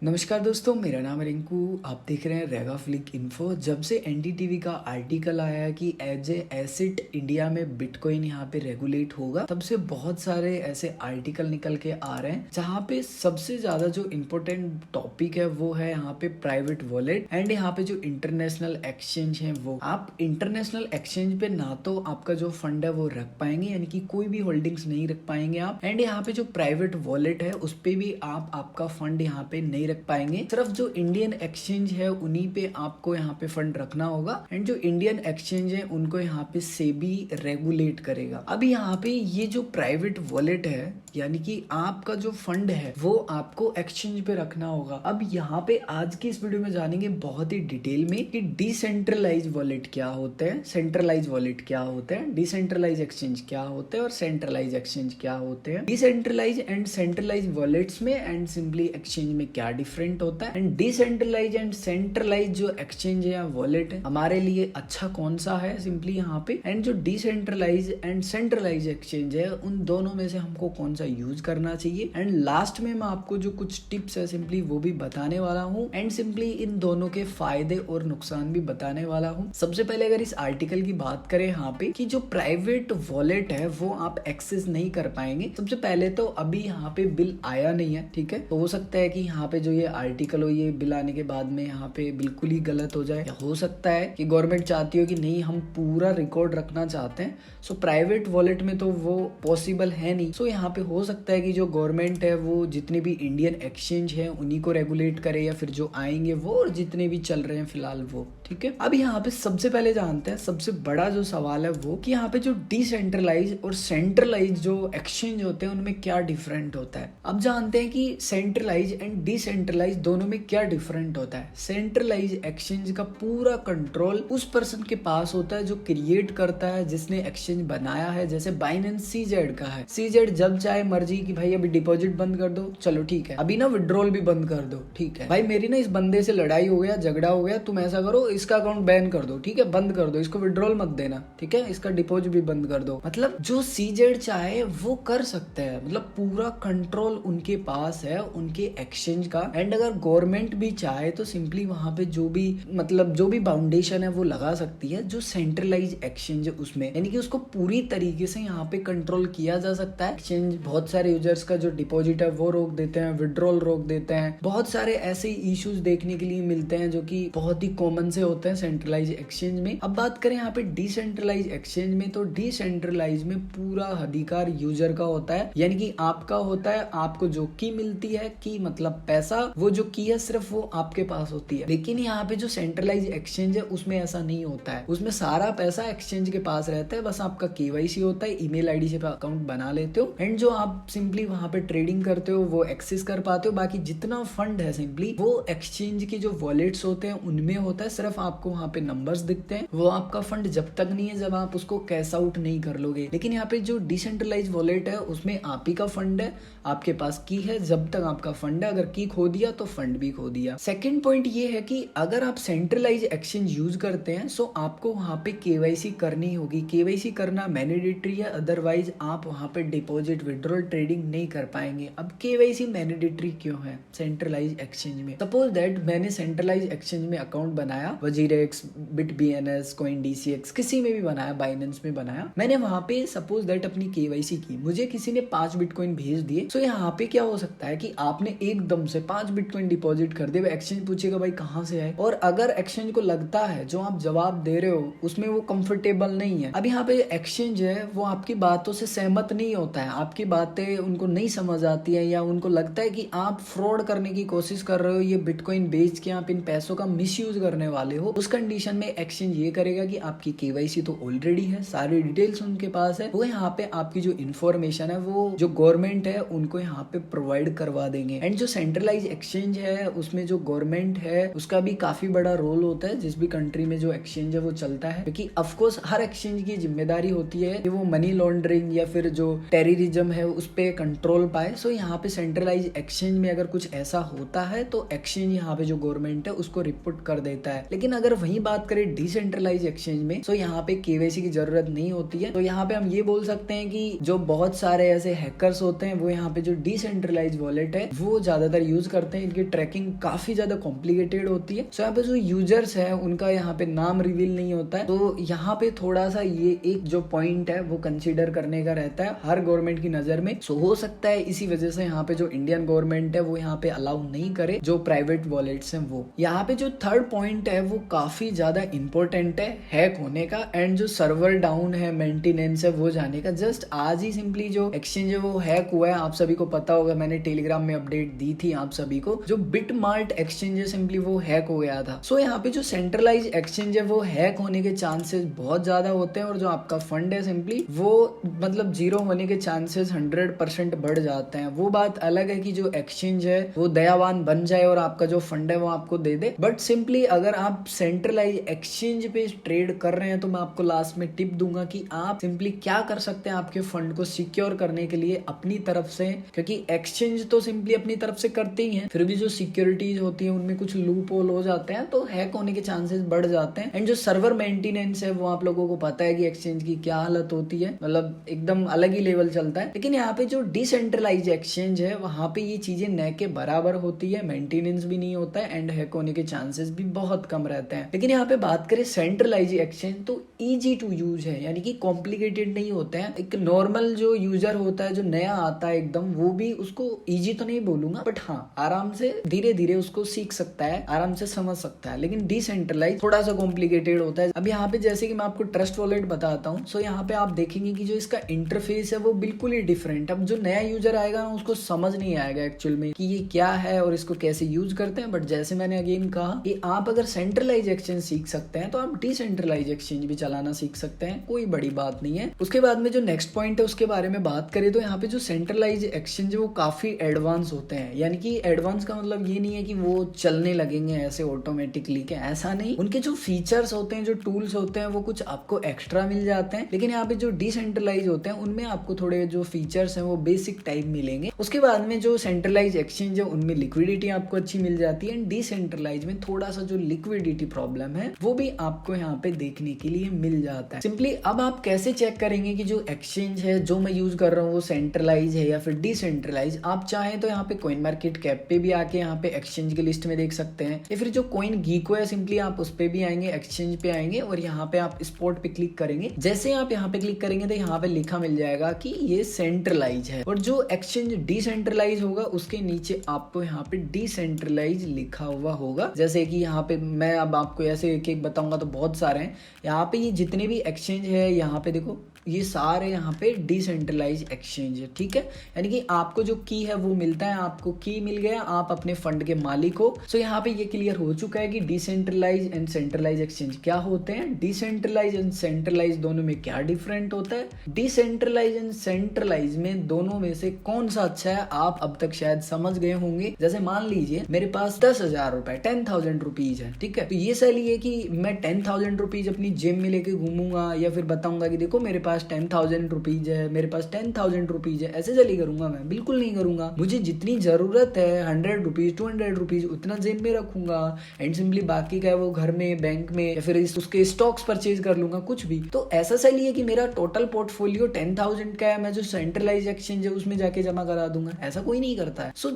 नमस्कार दोस्तों, मेरा नाम है रिंकू। आप देख रहे हैं रेगा फ्लिक इन्फो। जब से एनडीटीवी का आर्टिकल आया कि एज ए एसेट इंडिया में बिटकॉइन यहाँ पे रेगुलेट होगा, तब से बहुत सारे ऐसे आर्टिकल निकल के आ रहे हैं जहाँ पे सबसे ज्यादा जो इम्पोर्टेंट टॉपिक है वो है यहाँ पे प्राइवेट वॉलेट एंड यहाँ पे जो इंटरनेशनल एक्सचेंज है वो। आप इंटरनेशनल एक्सचेंज पे ना तो आपका जो फंड है वो रख पाएंगे, यानी कि कोई भी होल्डिंग्स नहीं रख पाएंगे आप, एंड यहाँ पे जो प्राइवेट वॉलेट है उस पे भी आप आपका फंड यहाँ पे नहीं रख पाएंगे। सिर्फ जो इंडियन एक्सचेंज है उन्हीं पे आपको यहाँ पे फंड रखना होगा एंड जो इंडियन एक्सचेंज है उनको यहाँ पे सेबी रेगुलेट करेगा। अब यहाँ पे ये जो प्राइवेट वॉलेट है यानी कि आपका जो फंड है वो आपको एक्सचेंज पे रखना होगा। अब यहाँ पे आज की इस वीडियो में जानेंगे बहुत ही डिटेल में कि डिसेंट्रलाइज वॉलेट क्या होते हैं, सेंट्रलाइज वॉलेट क्या होते हैं, डिसेंट्रलाइज एक्सचेंज क्या होते हैं और सेंट्रलाइज एक्सचेंज क्या होते हैं, डिसेंट्रलाइज एंड सेंट्रलाइज वॉलेट्स में एंड सिंपली एक्सचेंज में क्या डिफरेंट होता है, एंड डिसेंट्रलाइज एंड सेंट्रलाइज जो एक्सचेंज है या वॉलेट है हमारे लिए अच्छा कौन सा है सिंपली यहाँ पे, एंड जो डिसेंट्रलाइज एंड सेंट्रलाइज एक्सचेंज है उन दोनों में से हमको कौन सा यूज करना चाहिए। एंड लास्ट में मैं आपको जो कुछ टिप्स है सिंपली वो भी बताने वाला हूँ एंड सिंपली इन दोनों के फायदे और नुकसान भी बताने वाला हूँ। सबसे पहले अगर इस आर्टिकल की बात करें यहाँ पे कि जो प्राइवेट वॉलेट है वो आप एक्सेस नहीं कर पाएंगे। सबसे पहले तो अभी यहाँ पे बिल आया नहीं है, ठीक है, तो हो सकता है कि यहाँ पे जो ये आर्टिकल हो ये बिल आने के बाद में यहाँ पे बिल्कुल ही गलत हो जाए, या हो सकता है कि गवर्नमेंट चाहती हो कि नहीं हम पूरा रिकॉर्ड रखना चाहते हैं। सो प्राइवेट वॉलेट में तो वो पॉसिबल है नहीं। सो यहाँ पे हो सकता है कि जो गवर्नमेंट है वो जितने भी इंडियन एक्सचेंज है उन्हीं को रेगुलेट करे या फिर जो आएंगे वो और जितने भी चल रहे हैं फिलहाल वो, ठीक है। अब यहाँ पे सबसे पहले जानते हैं सबसे बड़ा जो सवाल है वो कि यहाँ पे जो डिसेंट्रलाइज और सेंट्रलाइज जो एक्सचेंज होते हैं उनमें क्या डिफरेंट होता है। अब जानते हैं कि सेंट्रलाइज एंड डिसेंट्रलाइज दोनों में क्या डिफरेंट होता है। सेंट्रलाइज एक्सचेंज का पूरा कंट्रोल उस पर्सन के पास होता है जो क्रिएट करता है, जिसने एक्सचेंज बनाया है। जैसे बाइनेंस सीजेड का है, सीजेड जब चाहे मर्जी कि भाई अभी डिपॉजिट बंद कर दो, चलो ठीक है, अभी ना विड्रॉल भी बंद कर दो, ठीक है भाई मेरी ना इस बंदे से लड़ाई हो गया, झगड़ा हो गया, तुम ऐसा करो इसका अकाउंट बैन कर दो, ठीक है, बंद कर दो, इसको विड्रॉल मत देना, ठीक है, इसका डिपॉजिट भी बंद कर दो। मतलब जो सीजेड चाहे वो कर सकते हैं, मतलब पूरा कंट्रोल उनके पास है उनके एक्सचेंज का। एंड अगर गवर्नमेंट भी चाहे तो सिंपली वहां पे जो भी मतलब जो भी बाउंडेशन है वो लगा सकती है जो सेंट्रलाइज एक्सचेंज है उसमें, यानी कि उसको पूरी तरीके से यहाँ पे कंट्रोल किया जा सकता है। एक्सचेंज बहुत सारे यूजर्स का जो डिपॉजिट है वो रोक देते हैं, विड्रॉल रोक देते हैं, बहुत सारे ऐसे इश्यूज देखने के लिए मिलते हैं जो कि बहुत ही कॉमन से होते हैं सेंट्रलाइज एक्सचेंज में। अब बात करें यहाँ पे डिसेंट्रलाइज एक्सचेंज में, तो डिसेंट्रलाइज में पूरा अधिकार यूजर का होता है, यानी कि आपका होता है, आपको जो की मिलती है, की मतलब पैसा, वो जो की है सिर्फ वो आपके पास होती है। लेकिन यहाँ पे जो सेंट्रलाइज एक्सचेंज है उसमें ऐसा नहीं होता है, उसमें सारा पैसा एक्सचेंज के पास रहता है, बस आपका केवाईसी होता है, ईमेल आईडी से अकाउंट बना लेते हो एंड जो आप सिंपली वहां पे ट्रेडिंग करते हो वो एक्सेस कर पाते हो। बाकी जितना फंड है सिंपली वो एक्सचेंज के जो वॉलेट्स होते हैं उनमें होता है, सिर्फ आपको वहां पे नंबर्स दिखते हैं। वो आपका फंड जब तक नहीं है जब आप उसको कैश आउट नहीं कर लोगे। लेकिन यहाँ पे जो डिसेंट्रलाइज वॉलेट है उसमें आप ही का फंड है, आपके पास की है, जब तक आपका फंड है, अगर की खो दिया तो फंड भी खो दिया। सेकंड पॉइंट ये है कि अगर आप सेंट्रलाइज एक्सचेंज यूज करते हैं सो आपको वहां पे केवाईसी करनी होगी। केवाईसी करना मैंडेटरी है, अदरवाइज आप वहां पे डिपॉजिट विड्रॉल ट्रेडिंग नहीं कर पाएंगे। अब केवाईसी मैंडेटरी क्यों है सेंट्रलाइज एक्सचेंज में? सपोज दैट मैंने सेंट्रलाइज एक्सचेंज में अकाउंट बनाया, वजीरेक्स, बिटबीएनएस, कॉइनडीसीएक्स, किसी में भी बनाया, बाइनेंस में बनाया, मैंने वहां पे सपोज दैट अपनी केवाईसी की, मुझे किसी ने 5 बिटकॉइन भेज दिए। तो यहाँ पे क्या हो सकता है कि आपने एकदम से 5 बिटकॉइन डिपॉजिट कर दिए, एक्सचेंज पूछेगा भाई कहाँ से आए, और अगर एक्सचेंज को लगता है जो आप जवाब दे रहे हो उसमें वो कंफर्टेबल नहीं है, अब यहाँ पे एक्सचेंज है वो आपकी बातों से सहमत नहीं होता है, आपकी बातें उनको नहीं समझ आती है, या उनको लगता है कि आप फ्रॉड करने की कोशिश कर रहे हो, ये बिटकॉइन बेच के आप इन पैसों का मिसयूज करने वाले हो, उस कंडीशन में एक्सचेंज ये करेगा कि आपकी केवाईसी तो ऑलरेडी है, सारी डिटेल्स उनके पास है, वो यहाँ पे आपकी जो इन्फॉर्मेशन है वो जो गवर्नमेंट है उनको यहाँ पे प्रोवाइड करवा देंगे। एंड जो सेंट्रलाइज एक्सचेंज है उसमें जो गवर्नमेंट है उसका भी काफी बड़ा रोल होता है, जिस भी कंट्री में जो एक्सचेंज है वो चलता है, क्योंकि ऑफकोर्स हर एक्सचेंज की जिम्मेदारी होती है कि वो मनी लॉन्ड्रिंग या फिर जो टेररिज्म है है उस पे कंट्रोल पाए। सो यहाँ पे सेंट्रलाइज एक्सचेंज में अगर कुछ ऐसा होता है तो एक्सचेंज यहाँ पे जो गवर्नमेंट है उसको रिपोर्ट कर देता है। लेकिन अगर वही बात करें डिसेंट्रलाइज एक्सचेंज में, तो यहाँ पे केवाईसी की जरूरत नहीं होती है। तो यहाँ पे हम ये बोल सकते हैं कि जो बहुत सारे ऐसे हैकर्स होते हैं वो यहाँ पे जो डिसेंट्रलाइज वॉलेट है वो ज्यादातर यूज करते हैं। इनकी ट्रैकिंग काफी ज्यादा कॉम्प्लिकेटेड होती है। सो यहाँ पे जो यूजर्स है उनका यहाँ पे नाम रिवील नहीं होता है। तो यहाँ पे थोड़ा सा ये एक जो पॉइंट है वो कंसिडर करने का रहता है हर गवर्नमेंट की नजर में। सो हो सकता है इसी वजह से यहाँ पे जो इंडियन गवर्नमेंट है वो यहाँ पे अलाउ नहीं करे जो प्राइवेट वॉलेट्स हैं वो। यहाँ पे जो थर्ड पॉइंट है वो काफी ज्यादा इंपॉर्टेंट है हैक होने का, एंड जो सर्वर डाउन है, मेंटेनेंस है वो जाने का। जस्ट आज ही सिंपली जो एक्सचेंज है वो हैक हुआ है, आप सभी को पता होगा, मैंने टेलीग्राम में अपडेट दी थी आप सभी को। जो बिटमार्ट एक्सचेंज है सिंपली वो हैक हो गया था। सो यहाँ पे जो सेंट्रलाइज एक्सचेंज है वो हैक होने के चांसेस बहुत ज्यादा होते हैं, और जो आपका फंड है सिंपली वो मतलब जीरो होने के चांसेस 100% बढ़ जाते हैं। वो बात अलग है कि जो एक्सचेंज है वो दयावान बन जाए और आपका जो फंड है वो आपको दे दे, बट सिंपली अगर आप सेंट्रलाइज एक्सचेंज पे ट्रेड कर रहे हैं तो मैं आपको लास्ट में टिप दूंगा कि आप सिंपली क्या कर सकते हैं आपके फंड को सिक्योर करने के लिए अपनी तरफ से, क्योंकि एक्सचेंज तो सिंपली अपनी तरफ से करते ही हैं, फिर भी जो सिक्योरिटीज होती है उनमें कुछ लूप होल हो जाते हैं तो हैक होने के चांसेस बढ़ जाते हैं। एंड जो सर्वर मेंटेनेंस है वो आप लोगों को पता है कि एक्सचेंज की क्या हालत होती है, मतलब एकदम अलग ही लेवल चलता है। लेकिन यहाँ पे जो डिसेंट्रलाइज एक्सचेंज है वहां पे ये चीजें न के बराबर होती है, मेंटेनेंस भी नहीं होता है एंड हैक होने के चांसेस भी बहुत कम रहते हैं। लेकिन यहाँ पे बात करें सेंट्रलाइज एक्सचेंज तो इजी टू यूज है, यानी कि कॉम्प्लिकेटेड नहीं होते हैं। एक नॉर्मल जो यूजर होता है जो नया आता है एकदम, वो भी उसको इजी तो नहीं बोलूंगा बट हाँ आराम से धीरे धीरे उसको सीख सकता है, आराम से समझ सकता है। लेकिन डिसेंट्रलाइज थोड़ा सा कॉम्प्लिकेटेड होता है। अब यहाँ पे जैसे कि मैं आपको ट्रस्ट वॉलेट बताता हूँ, सो यहाँ पे आप देखेंगे कि जो इसका इंटरफेस है वो बिल्कुल ही डिफरेंट। अब जो नया यूजर आएगा ना उसको समझ नहीं आएगा एक्चुअल में कि ये क्या है और इसको कैसे यूज करते हैं। बट जैसे मैंने अगेन कहा कि आप अगर सेंट्रलाइज एक्सचेंज सीख सकते हैं तो आप डिसेंट्रलाइज एक्सचेंज भी चलाना सीख सकते हैं, कोई बड़ी बात नहीं है। उसके बाद में जो नेक्स्ट पॉइंट है उसके बारे में बात करें तो यहाँ पे जो सेंट्रलाइज एक्सचेंज है वो काफी एडवांस होते हैं। यानी कि एडवांस का मतलब ये नहीं है कि वो चलने लगेंगे ऐसे ऑटोमेटिकली, क्या ऐसा नहीं। उनके जो फीचर्स होते हैं, जो टूल्स होते हैं वो कुछ आपको एक्स्ट्रा मिल जाते हैं। लेकिन यहाँ पे जो डिसेंट्रलाइज होते हैं उनमें आपको थोड़े जो फीचर्स हैं वो बेसिक टाइप मिलेंगे। उसके बाद में जो सेंट्रलाइज एक्सचेंज है उनमें लिक्विडिटी आपको अच्छी मिल जाती है, एंड डिसेंट्रलाइज में थोड़ा सा जो लिक्विडिटी प्रॉब्लम है वो भी आपको यहाँ पे देखने के लिए मिल जाता है। सिंपली अब आप कैसे चेक करेंगे कि जो एक्सचेंज है जो मैं यूज कर रहा हूँ वो सेंट्रलाइज है या फिर डिसेंट्रलाइज। आप चाहें तो यहाँ पे कॉइन मार्केट कैप पे भी आके यहाँ पे एक्सचेंज की लिस्ट में देख सकते हैं, या फिर जो कॉइन गीको है सिंपली आप उस पे भी आएंगे, एक्सचेंज पे आएंगे और यहाँ पे आप स्पॉट पे क्लिक करेंगे। जैसे आप यहाँ पे क्लिक करेंगे तो यहाँ पे लिखा मिल जाएगा कि ये सेंट्रलाइज है, और जो एक्सचेंज डिसेंट्रलाइज होगा उसके नीचे आपको यहाँ पे डिसेंट्रलाइज लिखा हुआ होगा। जैसे कि यहाँ पे मैं अब आपको ऐसे एक एक बताऊंगा तो बहुत सारे हैं। यहाँ पे ये जितने भी एक्सचेंज है यहाँ पे देखो ये सारे यहाँ पे डिसेंट्रलाइज एक्सचेंज है, ठीक है। यानी कि आपको जो की है वो मिलता है, आपको की मिल गया, आप अपने फंड के मालिक हो। सो यहाँ पे ये क्लियर हो चुका है कि डिसेंट्रलाइज एंड सेंट्रलाइज एक्सचेंज क्या होते हैं, डिसेंट्रलाइज एंड सेंट्रलाइज दोनों में क्या डिफरेंट होता है, डिसेंट्रलाइज एंड सेंट्रलाइज में दोनों में से कौन सा अच्छा है आप अब तक शायद समझ गए होंगे। जैसे मान लीजिए मेरे पास 10,000 रुपए 10,000 रुपीज है, ठीक है। तो ये सही है कि मैं 10,000 रुपीज अपनी जेब में लेके घूमूंगा या फिर बताऊंगा कि देखो मेरे पास 10,000 रुपीज है, मेरे पास 10,000 रुपीज है, ऐसे चली करूंगा? मैं बिल्कुल नहीं करूंगा। मुझे जितनी जरूरत है 100 रुपीज 200 रुपीज उतना जेब में रखूंगा, एंड सिंपली बाकी का है वो घर में, बैंक में या फिर उसके स्टॉक्स परचेज कर लूंगा, कुछ भी। तो ऐसा सही है कि मेरा टोटल पोर्टफोलियो 10,000 का है, मैं जो सेंट्रलाइज एक्सचेंज है उसमें जाके जमा करा दूंगा, ऐसा कोई नहीं करता है। सो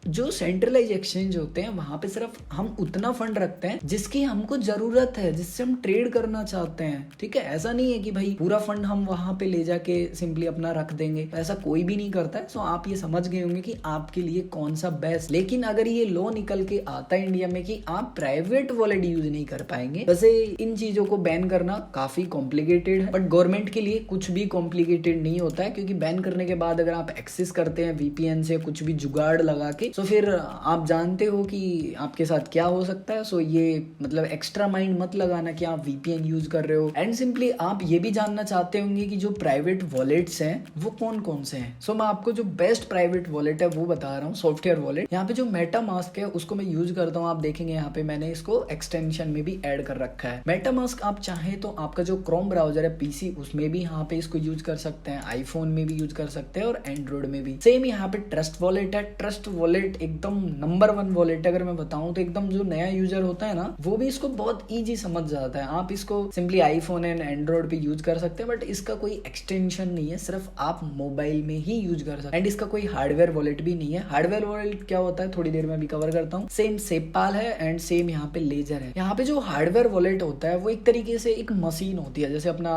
जो सेंट्रलाइज एक्सचेंज होते हैं वहां पे सिर्फ हम उतना फंड रखते हैं जिसकी हमको जरूरत है, जिससे हम ट्रेड करना चाहते हैं, ठीक है। ऐसा नहीं है कि भाई पूरा फंड हम वहां पे ले जाके सिंपली अपना रख देंगे, ऐसा कोई भी नहीं करता है। सो आप ये समझ गए होंगे कि आपके लिए कौन सा बेस्ट। लेकिन अगर ये लॉ निकल के आता है इंडिया में कि आप प्राइवेट वॉलेट यूज नहीं कर पाएंगे, वैसे इन चीजों को बैन करना काफी कॉम्प्लिकेटेड है, बट गवर्नमेंट के लिए कुछ भी कॉम्प्लिकेटेड नहीं होता है, क्योंकि बैन करने के बाद अगर आप एक्सेस करते हैं वीपीएन से कुछ भी जुगाड़ लगा के, तो फिर आप जानते हो कि आपके साथ क्या हो सकता है। सो ये मतलब एक्स्ट्रा माइंड मत लगाना कि आप वीपीएन यूज कर रहे हो। एंड सिंपली आप ये भी जानना चाहते होंगे देखेंगे कि जो प्राइवेट वॉलेट्स हैं वो कौन कौन से हैं। सो मैं आपको जो बेस्ट प्राइवेट वॉलेट है वो बता रहा हूँ, सॉफ्टवेयर वॉलेट। यहाँ पे जो मेटा मास्क है उसको मैं यूज करता हूँ। आप देखेंगे यहाँ पे मैंने इसको एक्सटेंशन में भी ऐड कर रखा है। मेटा मास्क आप चाहें तो आपका जो क्रोम ब्राउजर है पीसी उसमें भी यहाँ पे इसको यूज कर सकते हैं, आईफोन में भी यूज कर सकते हैं और एंड्रॉइड में भी। सेम यहाँ पे ट्रस्ट वॉलेट है। ट्रस्ट वॉलेट एकदम नंबर 1 वॉलेट अगर मैं बताऊं तो एकदम जो नया यूजर होता है ना वो भी इसको बहुत ईजी समझ जाता है। आप इसको सिंपली आईफोन एंड एंड्रॉइड पे यूज कर सकते हैं, बट इसका कोई एक्सटेंशन नहीं है, सिर्फ आप मोबाइल में ही यूज कर सकते हैं। एंड इसका कोई हार्डवेयर वॉलेट भी नहीं है। हार्डवेयर वॉलेट क्या होता है थोड़ी देर में भी कवर करता हूँ। सेम सेपपाल है एंड सेम यहाँ पे लेजर है। यहाँ पे जो हार्डवेयर वॉलेट होता है वो एक तरीके से एक मशीन होती है, जैसे अपना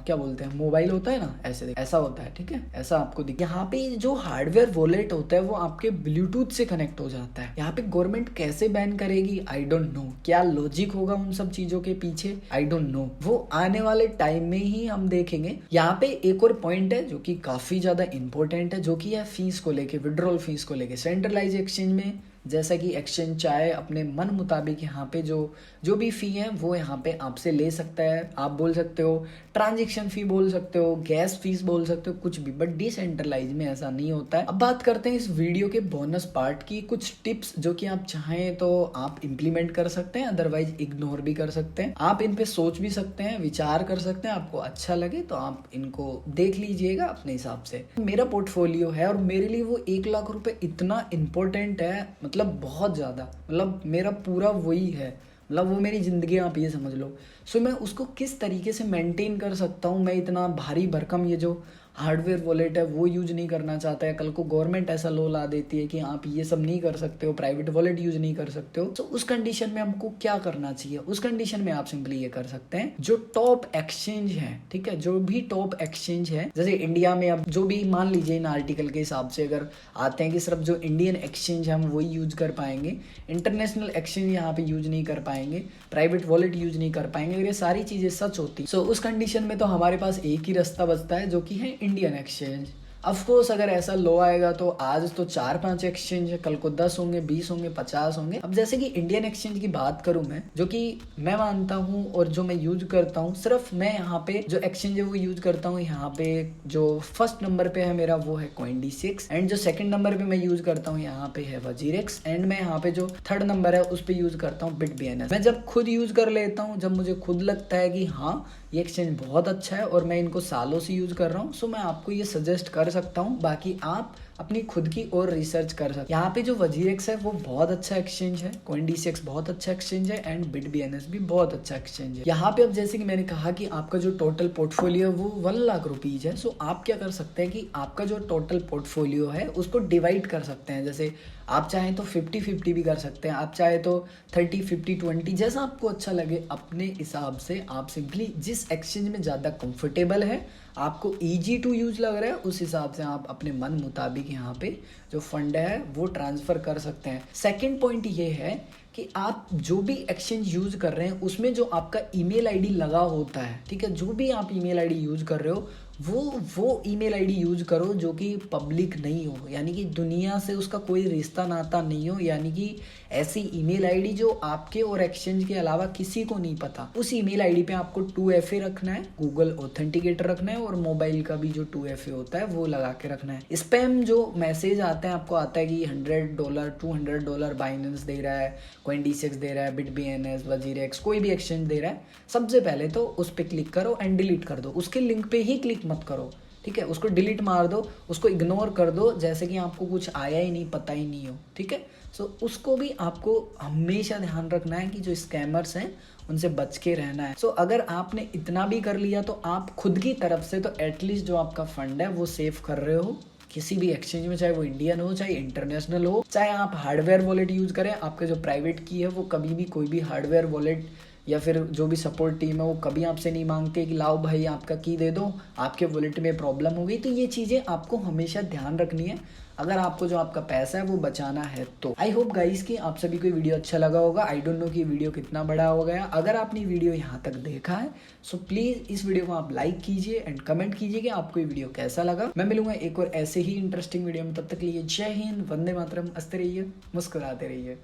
क्या बोलते हैं मोबाइल होता है ना, ऐसा होता है। ठीक है, ऐसा आपको दिख। यहाँ पे जो हार्डवेयर वॉलेट होता है वो आपके ब्लूटूथ से कनेक्ट हो जाता है। यहाँ पे गवर्नमेंट कैसे बैन करेगी आई डोंट नो, क्या लॉजिक होगा उन सब चीजों के पीछे आई डोंट नो, वो आने वाले टाइम में ही हम देखेंगे। यहाँ पे एक और पॉइंट है जो कि काफी ज्यादा इंपॉर्टेंट है, जो कि है फीस को लेके, विड्रॉल फीस को लेके। सेंट्रलाइज एक्सचेंज में जैसा कि एक्सचेंज चाहे अपने मन मुताबिक यहाँ पे जो भी फी है वो यहाँ पे आपसे ले सकता है। आप बोल सकते हो ट्रांजैक्शन फी बोल सकते हो, गैस फीस बोल सकते हो, कुछ भी, बट डिसेंट्रलाइज में ऐसा नहीं होता है। अब बात करते हैं इस वीडियो के बोनस पार्ट की, कुछ टिप्स जो कि आप चाहें तो आप इम्प्लीमेंट कर सकते हैं, अदरवाइज इग्नोर भी कर सकते हैं। आप इन पे सोच भी सकते हैं, विचार कर सकते हैं, आपको अच्छा लगे तो आप इनको देख लीजिएगा अपने हिसाब से। मेरा पोर्टफोलियो है और मेरे लिए वो 1 लाख रुपए इतना इंपॉर्टेंट है, मतलब बहुत ज्यादा, मतलब मेरा पूरा वही है, मतलब वो मेरी जिंदगी आप ये समझ लो। सो मैं उसको किस तरीके से मेंटेन कर सकता हूँ। मैं इतना भारी भरकम ये जो हार्डवेयर वॉलेट है वो यूज नहीं करना चाहता है। कल को गवर्नमेंट ऐसा लॉ ला देती है कि आप ये सब नहीं कर सकते हो, प्राइवेट वॉलेट यूज नहीं कर सकते हो। तो उस कंडीशन में हमको क्या करना चाहिए? उस कंडीशन में आप सिंपली ये कर सकते हैं, जो टॉप एक्सचेंज है, ठीक है, जो भी टॉप एक्सचेंज है, जैसे इंडिया में अब जो भी मान लीजिए इन आर्टिकल के हिसाब से अगर आते हैं कि सिर्फ जो इंडियन एक्सचेंज है हम वही यूज कर पाएंगे, इंटरनेशनल एक्सचेंज यहाँ पे यूज नहीं कर पाएंगे, प्राइवेट वॉलेट यूज नहीं कर पाएंगे, अगर ये सारी चीजें सच होती सो उस कंडीशन में तो हमारे पास एक ही रास्ता बचता है जो कि है इंडियन एक्सचेंज। ऑफ कोर्स अगर ऐसा लो आएगा तो आज तो 4-5 एक्सचेंज है, कल को 10 होंगे, 20 होंगे, 50 होंगे। अब जैसे कि इंडियन एक्सचेंज की बात करूं मैं, जो कि मैं मानता हूं और जो मैं यूज करता हूं, सिर्फ मैं यहाँ पे जो एक्सचेंज है वो यूज करता हूँ। यहाँ पे जो फर्स्ट नंबर पे है मेरा वो है CoinDCX एंड जो सेकंड नंबर पे मैं यूज करता हूँ यहाँ पे है WazirX एंड मैं यहाँ पे जो थर्ड नंबर है उस पे यूज करता हूँ BitBNS। मैं जब खुद यूज कर लेता हूँ, जब मुझे खुद लगता है कि हाँ ये एक्सचेंज बहुत अच्छा है और मैं इनको सालों से यूज कर रहा हूँ, सो मैं आपको ये सजेस्ट कर सकता हूँ। बाकी आप अपनी खुद की और रिसर्च कर सकते हैं। यहाँ पे जो WazirX है वो बहुत अच्छा एक्सचेंज है, CoinDCX बहुत अच्छा एक्सचेंज है एंड BitBNS भी बहुत अच्छा एक्सचेंज है। यहाँ पे अब जैसे कि मैंने कहा कि आपका जो टोटल पोर्टफोलियो है वो 1 लाख रुपीज है। सो आप क्या कर सकते हैं कि आपका जो टोटल पोर्टफोलियो है उसको डिवाइड कर सकते हैं। जैसे आप चाहें तो 50-50 भी कर सकते हैं, आप चाहे तो 30-50-20, जैसा आपको अच्छा लगे अपने हिसाब से। आप सिंपली जिस एक्सचेंज में ज़्यादा कंफर्टेबल है, आपको इजी टू यूज लग रहा है, उस हिसाब से आप अपने मन मुताबिक यहाँ पे जो फंड है वो ट्रांसफर कर सकते हैं। सेकंड पॉइंट ये है कि आप जो भी एक्सचेंज यूज कर रहे हैं उसमें जो आपका ईमेल आईडी लगा होता है, ठीक है, जो भी आप ईमेल आईडी यूज कर रहे हो वो ईमेल आईडी यूज करो जो कि पब्लिक नहीं हो, यानी कि दुनिया से उसका कोई रिश्ता नाता नहीं हो, यानी कि ऐसी ईमेल आईडी जो आपके और एक्सचेंज के अलावा किसी को नहीं पता। उस ईमेल आईडी पे आपको 2FA रखना है, गूगल ऑथेंटिकेटर रखना है और मोबाइल का भी जो 2FA होता है वो लगा के रखना है। स्पैम जो मैसेज आते हैं आपको आता है कि $100 $200 बाइनेंस दे रहा है, CoinDCX दे रहा है, BitBNS, WazirX, कोई भी एक्सचेंज दे रहा है, सबसे पहले तो उस पर क्लिक करो एंड डिलीट कर दो। उसके लिंक पे ही क्लिक मत करो, ठीक है, उसको डिलीट मार दो, उसको इग्नोर कर दो जैसे कि आपको कुछ आया ही नहीं, पता ही नहीं हो, ठीक है। सो उसको भी आपको हमेशा ध्यान रखना है कि जो स्कैमर्स हैं उनसे बच के रहना है। सो अगर आपने इतना भी कर लिया तो आप खुद की तरफ से तो एटलीस्ट जो आपका फंड है वो सेव कर रहे हो किसी भी एक्सचेंज में, चाहे वो इंडियन हो, चाहे इंटरनेशनल हो, चाहे आप हार्डवेयर वॉलेट यूज करें। आपका जो प्राइवेट की है वो कभी भी कोई भी हार्डवेयर वॉलेट या फिर जो भी सपोर्ट टीम है वो कभी आपसे नहीं मांगते कि लाओ भाई आपका की दे दो, आपके वॉलेट में प्रॉब्लम हो गई। तो ये चीज़ें आपको हमेशा ध्यान रखनी है अगर आपको जो आपका पैसा है वो बचाना है तो। आई होप गाइस कि आप सभी को वीडियो अच्छा लगा होगा। आई डोंट नो कि वीडियो कितना बड़ा हो गया। अगर आपने वीडियो यहाँ तक देखा है सो प्लीज़ इस वीडियो को आप लाइक कीजिए एंड कमेंट कीजिए कि आपको ये वीडियो कैसा लगा। मैं मिलूंगा एक और ऐसे ही इंटरेस्टिंग वीडियो में, तब तक के लिए जय हिंद, वंदे मातरम, हंसते रहिए, मुस्कुराते रहिए।